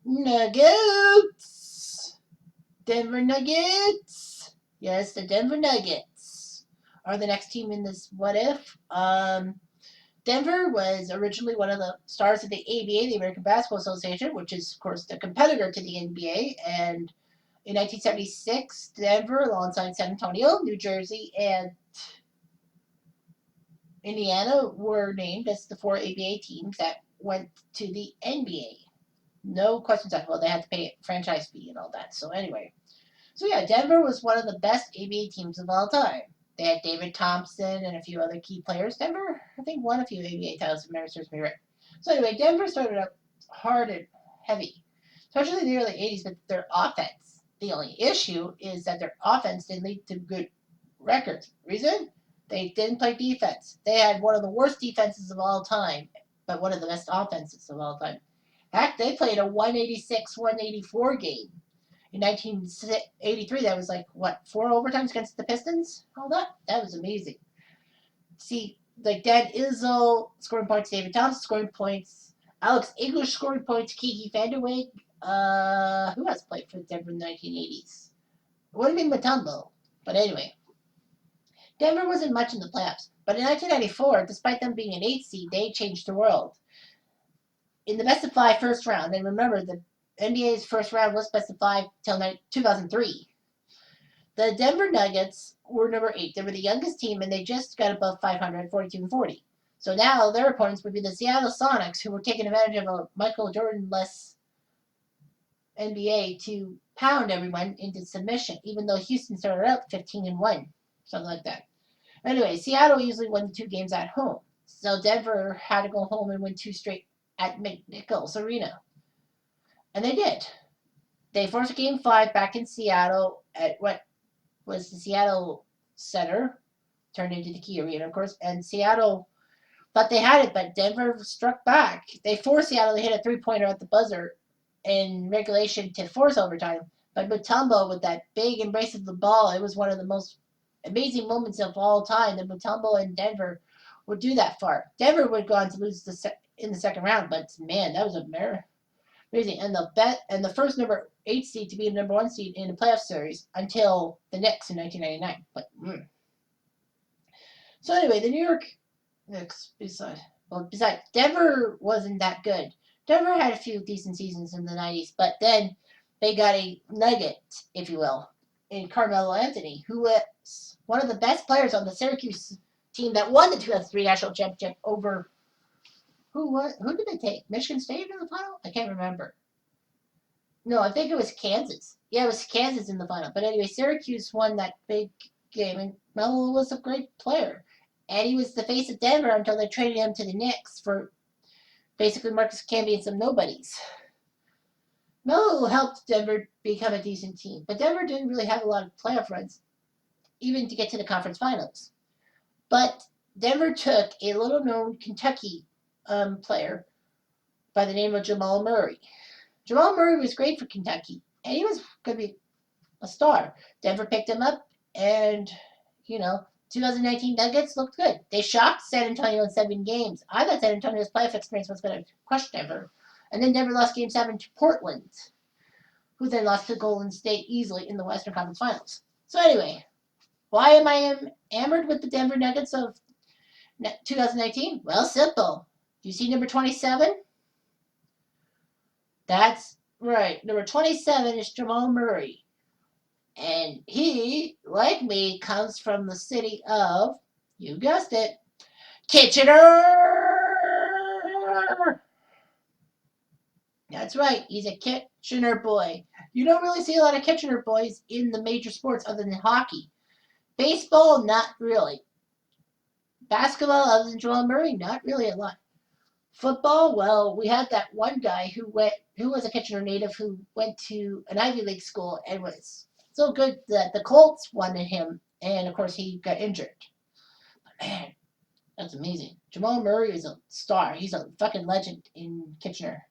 Nuggets. Denver Nuggets. Yes, the Denver Nuggets are the next team in this what if. Denver was originally one of the stars of the ABA, the American Basketball Association, which is, of course, the competitor to the NBA. And in 1976, Denver, alongside San Antonio, New Jersey, and Indiana, were named as the four ABA teams that went to the NBA. No questions asked. Well, they had to pay a franchise fee and all that. So anyway, so yeah, Denver was one of the best ABA teams of all time. They had David Thompson and a few other key players. Denver, I think, won a few ABA titles, if memory serves me right. So anyway, Denver started up hard and heavy, especially in the early 80s with their offense. The only issue is that their offense didn't lead to good records. Reason? They didn't play defense. They had one of the worst defenses of all time, but one of the best offenses of all time. Heck, they played a 186 184 game in 1983. That was like, what, four overtimes against the Pistons? All that was amazing. See, like Dan Izzo scoring points, David Thompson scoring points, Alex English scoring points, Kiki Vanderweg. Who else played for Denver in the 1980s? It would have been Mutombo. But anyway, Denver wasn't much in the playoffs. But in 1994, despite them being an 8 seed, they changed the world. In the best of five first round, and remember, the NBA's first round was best of five till 2003. The Denver Nuggets were number 8. They were the youngest team, and they just got above 500, 42 and 40. So now their opponents would be the Seattle Sonics, who were taking advantage of a Michael Jordan-less NBA to pound everyone into submission, even though Houston started up 15 and 1, something like that. Anyway, Seattle usually won the two games at home. So Denver had to go home and win two straight at McNichols Arena. And they did. They forced game 5 back in Seattle at what was the Seattle Center, turned into the Key Arena, of course. And Seattle thought they had it, but Denver struck back. They forced Seattle to hit a three-pointer at the buzzer in regulation to force overtime. But Mutombo, with that big embrace of the ball, it was one of the most amazing moments of all time that Mutombo and Denver would do that far. Denver would go on to lose in the second round, but man, that was amazing. And the first number 8 seed to be the number 1 seed in the playoff series until the Knicks in 1999. But so anyway, the New York Knicks, besides Denver wasn't that good. Denver had a few decent seasons in the 90s, but then they got a nugget, if you will, in Carmelo Anthony, who was one of the best players on the Syracuse team that won the 2003 national championship over who did they take? Michigan State in the final? I can't remember. No, I think it was Kansas. Yeah, it was Kansas in the final. But anyway, Syracuse won that big game, and Melo was a great player. And he was the face of Denver until they traded him to the Knicks for basically Marcus Camby and some nobodies. Melo helped Denver become a decent team, but Denver didn't really have a lot of playoff runs, even to get to the conference finals. But Denver took a little-known Kentucky player by the name of Jamal Murray. Jamal Murray was great for Kentucky, and he was going to be a star. Denver picked him up, and, 2019 Nuggets looked good. They shocked San Antonio in 7 games. I thought San Antonio's playoff experience was going to crush Denver. And then Denver lost Game 7 to Portland, who then lost to Golden State easily in the Western Conference Finals. So anyway, why am I enamored with the Denver Nuggets of 2019? Well, simple. Do you see number 27? That's right. Number 27 is Jamal Murray. And he, like me, comes from the city of, you guessed it, Kitchener! That's right. He's a Kitchener boy. You don't really see a lot of Kitchener boys in the major sports other than hockey. Baseball, not really. Basketball, other than Jamal Murray, not really a lot. Football, well, we had that one guy who was a Kitchener native who went to an Ivy League school and was so good that the Colts wanted him, and of course he got injured. But man, that's amazing. Jamal Murray is a star. He's a fucking legend in Kitchener.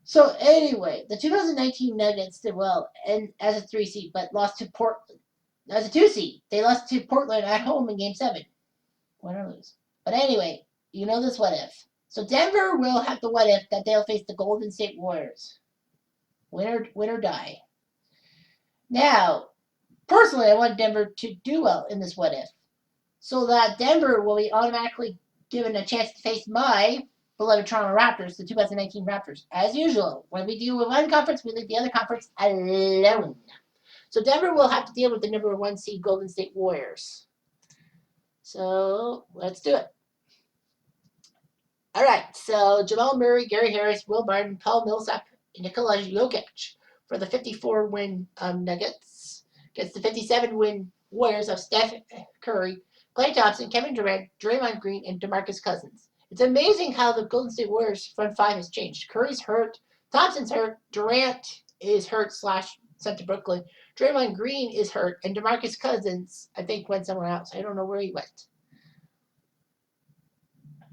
So anyway, the 2019 Nuggets did well and as a 3 seed, but lost to Portland as a 2 seed. They lost to Portland at home in Game 7. Win or lose. But anyway, you know this what if. So Denver will have the what if that they'll face the Golden State Warriors. Win or die. Now, personally, I want Denver to do well in this what if, so that Denver will be automatically given a chance to face my beloved Toronto Raptors, the 2019 Raptors. As usual, when we deal with one conference, we leave the other conference alone. So Denver will have to deal with the number 1 seed Golden State Warriors. So let's do it. All right, so Jamal Murray, Gary Harris, Will Barton, Paul Millsap, and Nikola Jokic for the 54-win Nuggets against the 57-win Warriors of Steph Curry, Klay Thompson, Kevin Durant, Draymond Green, and DeMarcus Cousins. It's amazing how the Golden State Warriors front five has changed. Curry's hurt, Thompson's hurt, Durant is hurt / sent to Brooklyn, Draymond Green is hurt, and DeMarcus Cousins, I think, went somewhere else. I don't know where he went.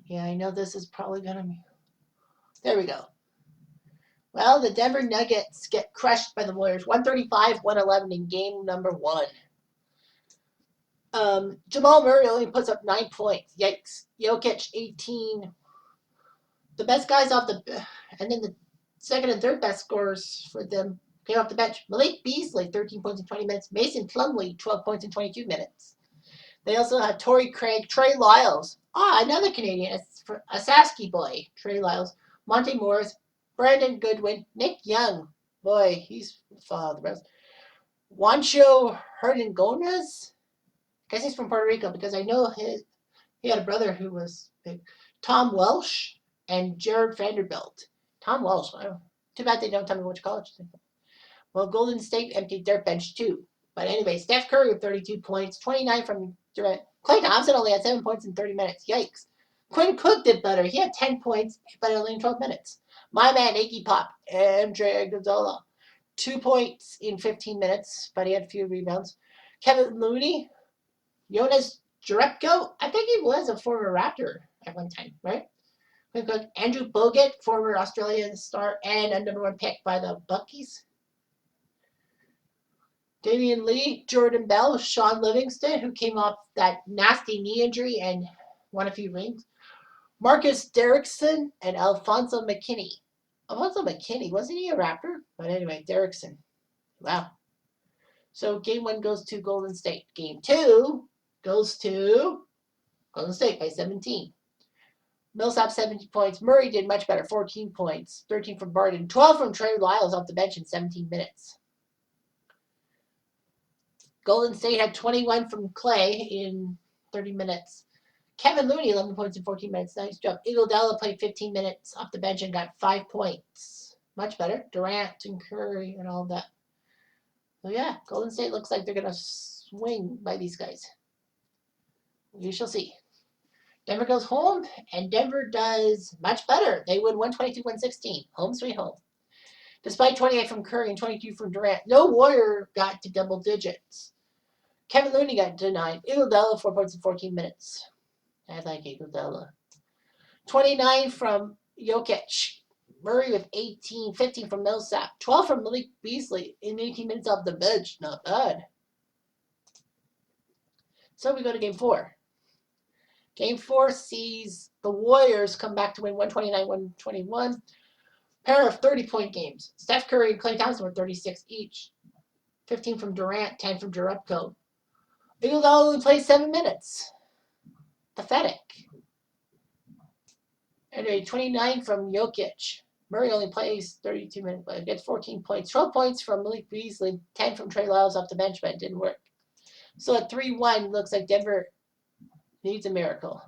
Yeah, I know this is probably going to be... There we go. Well, the Denver Nuggets get crushed by the Warriors, 135-111 in game number 1. Jamal Murray only puts up 9 points. Yikes. Jokic, 18. The best guys off the... And then the second and third best scorers for them came off the bench. Malik Beasley, 13 points in 20 minutes. Mason Plumlee, 12 points in 22 minutes. They also had Torrey Craig, Trey Lyles. Another Canadian, a Sasky boy, Trey Lyles. Monte Morris, Brandon Goodwin, Nick Young. Boy, he's the rest. Juancho Hernan-Gomez. I guess he's from Puerto Rico because I know he had a brother who was big. Tom Welsh and Jared Vanderbilt. Tom Welsh. Too bad they don't tell me which college. Well, Golden State emptied their bench too. But anyway, Steph Curry with 32 points, 29 from Durant. Klay Thompson only had 7 points in 30 minutes. Yikes. Quinn Cook did better. He had 10 points, but only in 12 minutes. My man, Iggy Pop, Andre Iguodala, 2 points in 15 minutes, but he had a few rebounds. Kevin Looney, Jonas Jerebko, I think he was a former Raptor at one time, right? Quinn Cook, Andrew Bogut, former Australian star and a number 1 pick by the Buckies. Damian Lee, Jordan Bell, Sean Livingston, who came off that nasty knee injury and won a few rings. Marcus Derrickson and Alfonso McKinney. Alfonso McKinney, wasn't he a Raptor? But anyway, Derrickson. Wow. So game 1 goes to Golden State. Game 2 goes to Golden State by 17. Millsap, 17 points. Murray did much better, 14 points. 13 from Barton. 12 from Trey Lyles off the bench in 17 minutes. Golden State had 21 from Klay in 30 minutes. Kevin Looney, 11 points in 14 minutes. Nice job. Iguodala played 15 minutes off the bench and got 5 points. Much better. Durant and Curry and all that. So, yeah, Golden State looks like they're going to swing by these guys. We shall see. Denver goes home, and Denver does much better. They win 122-116. Home sweet home. Despite 28 from Curry and 22 from Durant, no Warrior got to double digits. Kevin Looney got to 9. Iguodala, 4 points in 14 minutes. I like Iguodala. 29 from Jokic. Murray with 18. 15 from Millsap. 12 from Malik Beasley in 18 minutes off the bench. Not bad. So we go to game 4. Game 4 sees the Warriors come back to win 129-121. Pair of 30-point games. Steph Curry and Klay Thompson were 36 each. 15 from Durant, 10 from Jerebko. Iguodala only played 7 minutes. Pathetic. Anyway, 29 from Jokic. Murray only plays 32 minutes, but gets 14 points. 12 points from Malik Beasley, 10 from Trey Lyles off the bench, but it didn't work. So at 3-1, looks like Denver needs a miracle.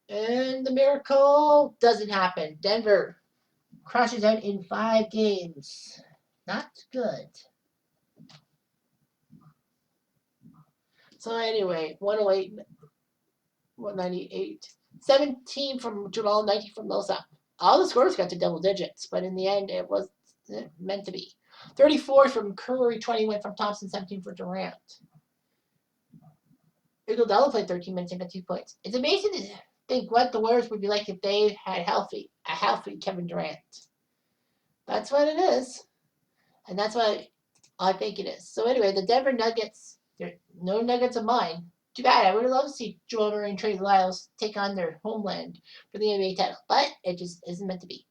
And the miracle doesn't happen. Denver crashes out in 5 games. Not good. So anyway, 108, 198. 17 from Jamal, 19 from Millsap. All the scores got to double digits, but in the end, it wasn't meant to be. 34 from Curry, 21 from Thompson, 17 for Durant. Iguodala played 13 minutes and got 2 points. It's amazing to think what the Warriors would be like if they had a healthy Kevin Durant. That's what it is. And that's what I think it is. So anyway, the Denver Nuggets, no Nuggets of mine, Too bad. I would have loved to see Jamal Murray and Trey Lyles take on their homeland for the NBA title, but it just isn't meant to be.